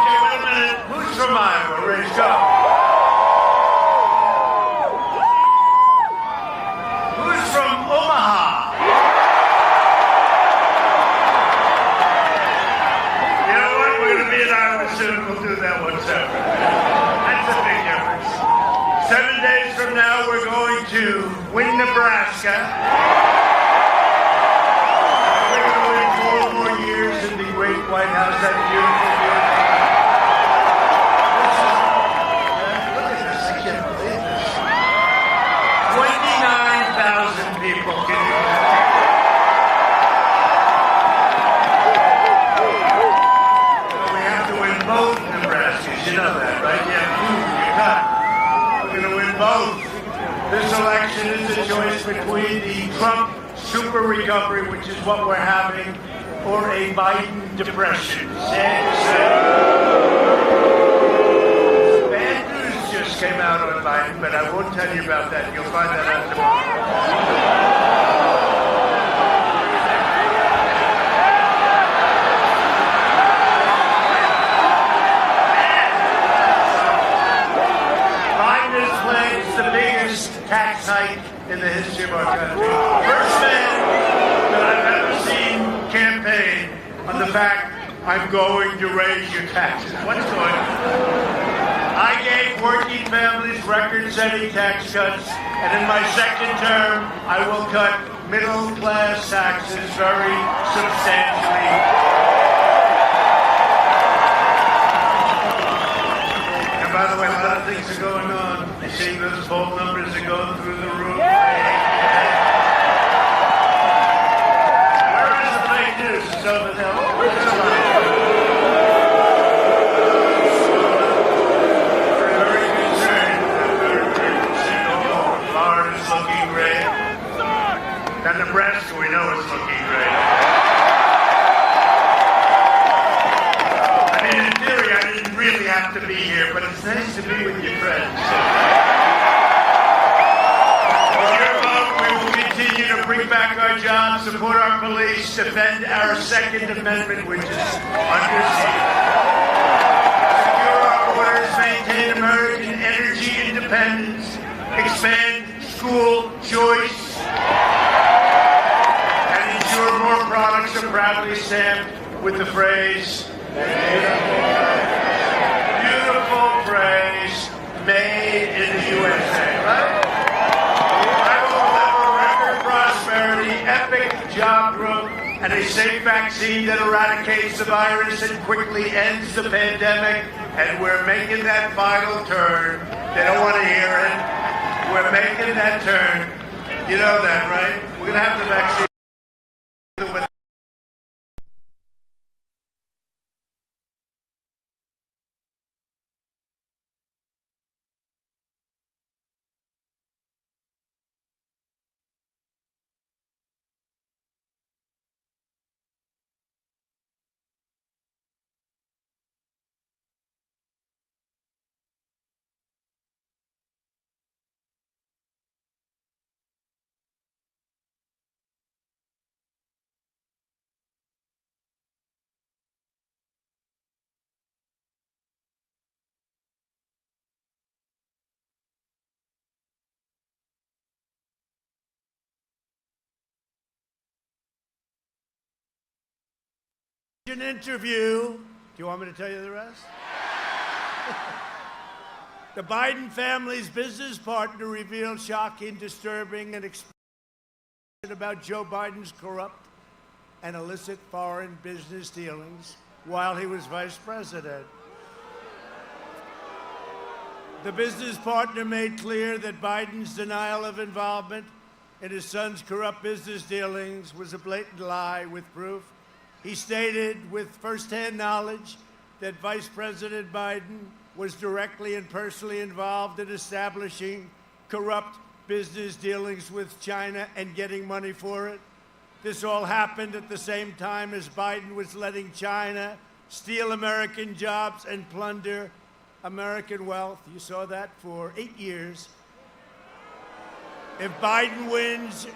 Okay, wait a minute. Who's from Iowa? Raise go. Who's from Omaha? You know what? We're going to be in Iowa soon. We'll do that one separate. That's a big difference. 7 days from now, we're going to win Nebraska. We're going to win 4 more years in the great White House. That beautiful, beautiful. Look at this. I can't believe this. 29,000 people. Can you we have to win both Nebraskas. You know that, right? Yeah, you cut. We're going to win both. This election is a choice between the Trump super recovery, which is what we're having, or a Biden depression. Bad news just came out on Biden, but I won't tell you about that. You'll find that out tomorrow. The biggest tax hike in the history of our country. First man that I've ever seen campaign on the fact I'm going to raise your taxes. What's going on? I gave working families record-setting tax cuts, and in my second term, I will cut middle-class taxes very substantially. By the way, a lot of things are going on. I see those poll numbers are going through the roof. Where is the fake news? It's over there. Very concerned. Florida's looking great. Now Nebraska, we know is looking great. Really have to be here, but it's nice to be with your friends. With your vote, we will continue to bring back our jobs, support our police, defend our Second Amendment, which is under siege, secure our borders, maintain American energy independence, expand school choice, and ensure more products are proudly stamped with the phrase, beautiful phrase, made in the USA, right? I will deliver record prosperity, epic job growth, and a safe vaccine that eradicates the virus and quickly ends the pandemic. And we're making that final turn. They don't want to hear it. We're making that turn. You know that, right? We're going to have the vaccine. An interview. Do you want me to tell you the rest? The Biden family's business partner revealed shocking, disturbing, and explicit about Joe Biden's corrupt and illicit foreign business dealings while he was vice president. The business partner made clear that Biden's denial of involvement in his son's corrupt business dealings was a blatant lie with proof. He stated with firsthand knowledge that Vice President Biden was directly and personally involved in establishing corrupt business dealings with China and getting money for it. This all happened at the same time as Biden was letting China steal American jobs and plunder American wealth. You saw that for 8 years. If Biden wins,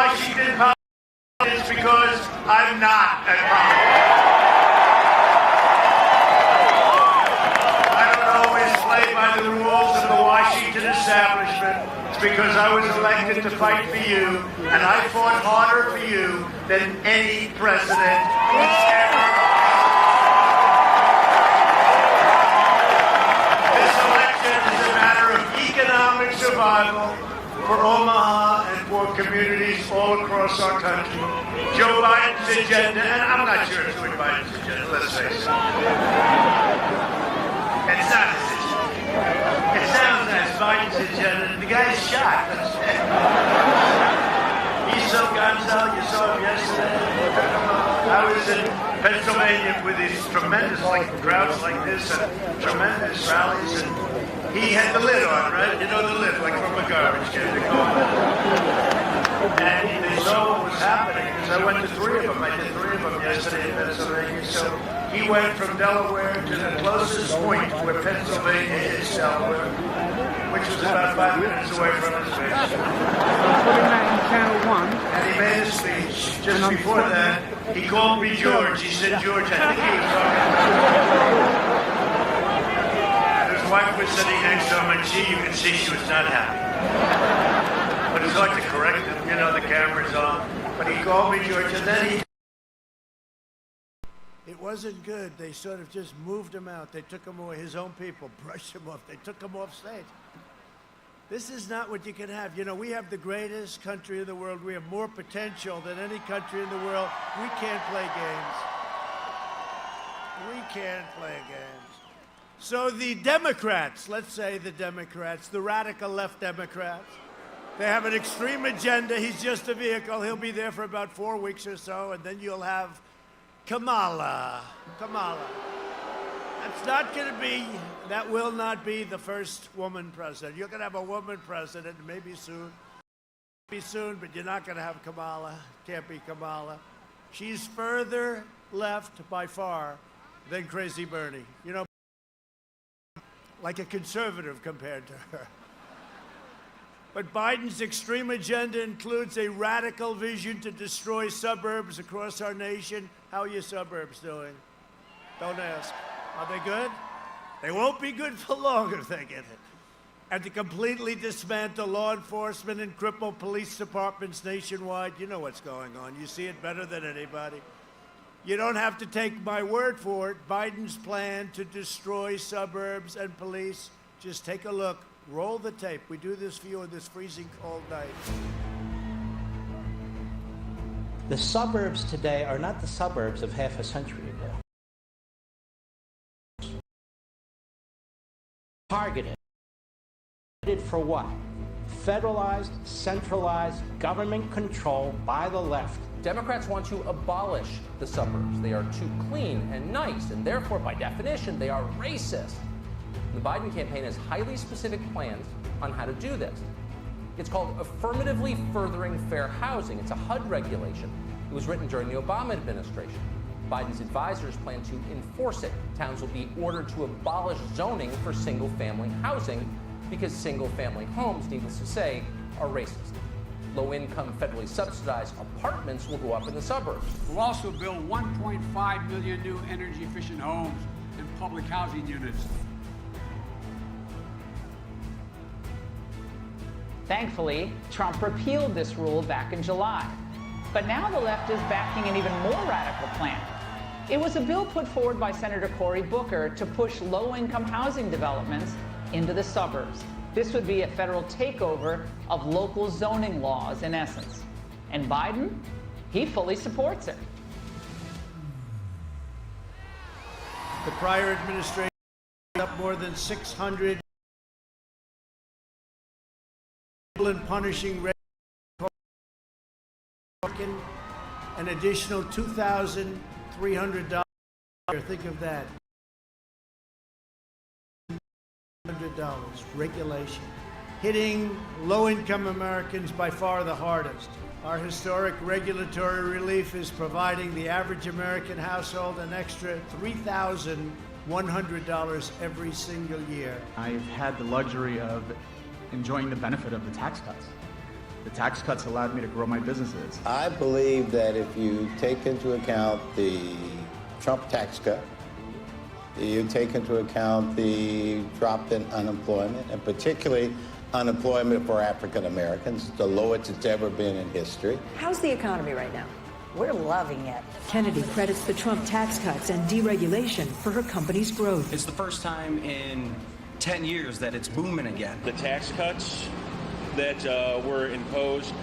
Washington politics because I'm not at politics. I don't always play by the rules of the Washington establishment. It's because I was elected to fight for you, and I fought harder for you than any president who's ever. This election is a matter of economic survival for Omaha and for communities all across our country. Joe Biden's agenda, and I'm not sure it's Joe Biden's agenda, let's face it. It's not his agenda. It sounds as Biden's agenda. The guy's shot. He's so gonzo, you saw him yesterday. I was in Pennsylvania with these tremendous crowds like this and tremendous rallies, and he had the lid on, right? You know the lid, like from a garbage can. And they saw what was happening, because I went to three of them. I did three of them yesterday in Pennsylvania. So he went from Delaware to the closest point where Pennsylvania is Delaware, which was about 5 minutes away from his base. And he made a speech. Just before that, he called me George. He said, George, I think he was talking about. His wife was sitting next to him, and you could see she was not happy. But it's hard to correct him, you know, the camera's on. But he called me George, and then he... It wasn't good. They sort of just moved him out. They took him away. His own people brushed him off. They took him off stage. This is not what you can have. You know, we have the greatest country in the world. We have more potential than any country in the world. We can't play games. We can't play games. So the Democrats, let's say the Democrats, the radical left Democrats, they have an extreme agenda. He's just a vehicle. He'll be there for about 4 weeks or so, and then you'll have Kamala. That's not going to be, that will not be the first woman president. You're going to have a woman president, maybe soon. Maybe soon, but you're not going to have Kamala. Can't be Kamala. She's further left by far than Crazy Bernie. You know, like a conservative compared to her. But Biden's extreme agenda includes a radical vision to destroy suburbs across our nation. How are your suburbs doing? Don't ask. Are they good? They won't be good for long if they get it. And to completely dismantle law enforcement and cripple police departments nationwide. You know what's going on. You see it better than anybody. You don't have to take my word for it. Biden's plan to destroy suburbs and police. Just take a look. Roll the tape. We do this for you on this freezing cold night. The suburbs today are not the suburbs of half a century ago. Targeted. For what? Federalized, centralized government control by the left. Democrats want to abolish the suburbs. They are too clean and nice, and therefore, by definition, they are racist. The Biden campaign has highly specific plans on how to do this. It's called Affirmatively Furthering Fair Housing. It's a HUD regulation. It was written during the Obama administration. Biden's advisors plan to enforce it. Towns will be ordered to abolish zoning for single-family housing because single-family homes, needless to say, are racist. Low-income, federally subsidized apartments will go up in the suburbs. We'll also build 1.5 million new energy-efficient homes and public housing units. Thankfully, Trump repealed this rule back in July. But now the left is backing an even more radical plan. It was a bill put forward by Senator Cory Booker to push low-income housing developments into the suburbs. This would be a federal takeover of local zoning laws, in essence. And Biden, he fully supports it. The prior administration up more than 600 and punishing an additional $2,300. Think of that. $100 regulation, hitting low-income Americans by far the hardest. Our historic regulatory relief is providing the average American household an extra $3,100 every single year. I've had the luxury of enjoying the benefit of the tax cuts. The tax cuts allowed me to grow my businesses. I believe that if you take into account the Trump tax cut, you take into account the drop in unemployment, and particularly unemployment for African Americans, the lowest it's ever been in history. How's the economy right now? We're loving it. Kennedy credits the Trump tax cuts and deregulation for her company's growth. It's the first time in 10 years that it's booming again. The tax cuts that were imposed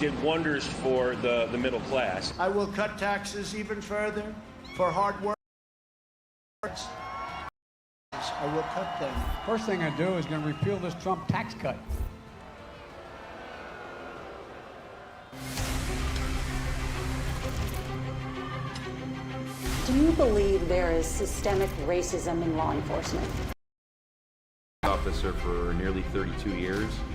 did wonders for the middle class. I will cut taxes even further for hard work. I will cut them. First thing I do is going to repeal this Trump tax cut. Do you believe there is systemic racism in law enforcement? Officer for nearly 32 years.